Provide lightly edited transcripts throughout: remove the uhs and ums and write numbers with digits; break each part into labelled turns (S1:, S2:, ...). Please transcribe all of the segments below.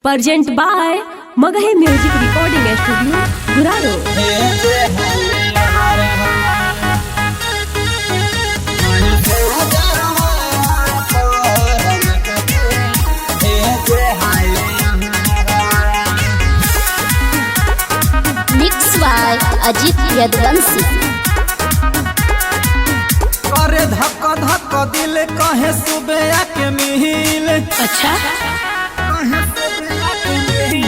S1: Present by Magahi Music Recording Studio, Guraro.
S2: Mixed by Ajit Yadvansi.
S3: करे धक धक दिल कहे सुबह के मिल।
S1: अच्छा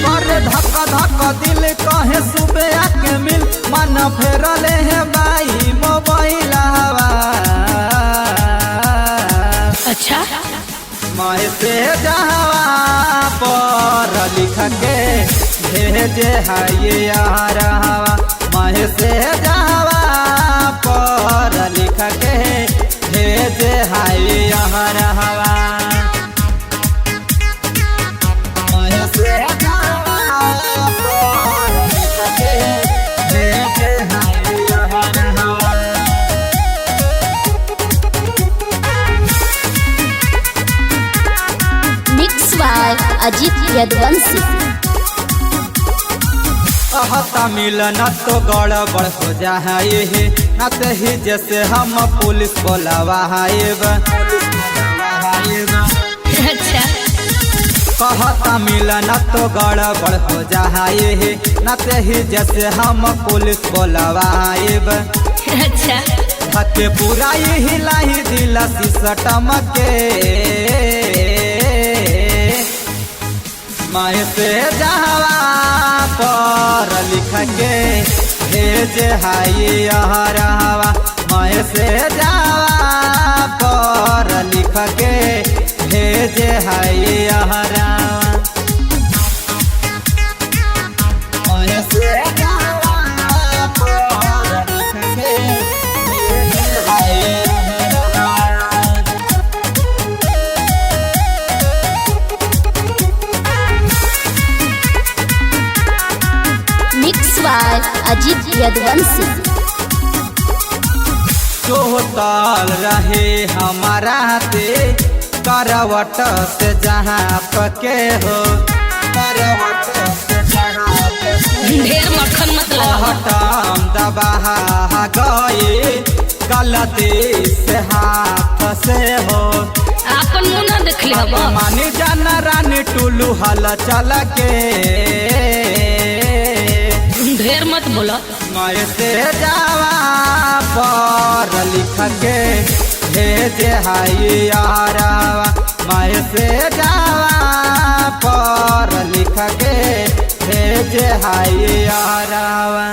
S3: करे धक धक दिल कहे सुबह के मिल। मन फेरले है बाई मोबाइल हवा।
S1: अच्छा
S3: मैं से जहवा पर लिख के भेजे है ये यार हवा। मैं से जहवा पर लिख के भेजे है ये यार हवा। मैं से जहवा पर लिख के भेजे है ये यार हवा।
S2: Mixed by Ajit Yadvansi.
S3: कहता मिलन तो गड़बड़ हो जाए है न ही जैसे हम पुलिस बोलावा
S1: अच्छा
S3: कहता मिलन तो गड़बड़ हो जाए है न ही जैसे हम पुलिस बोलावा
S1: अच्छा
S3: हके पूरा हिलाई दिल सिस्टम के। मैं से जहवा पर लिख के भेजे है यार हवा। मैं से जहवा पर लिख के भेजे है यार हवा। मैं से जहवा पर लिख के भेजे है यार हवा।
S2: Mixed by Ajit Yadvansi.
S3: सोतल रहे हमारा ते करवट से जहाँ पके हो। करवट से जहाँ
S1: ढेर मक्खन मत लगाओ।
S3: हटम दबा गए गलती से हाथ से हो।
S1: आपन मुंह ना देख ले हबो।
S3: मानी जाना रानी टुलू हल चल के।
S1: ढेर मत बोलो।
S3: मैं से जवा पर लिख के भेजे है यार हवा। मैं से जवा पर लिख के भेजे है यार हवा।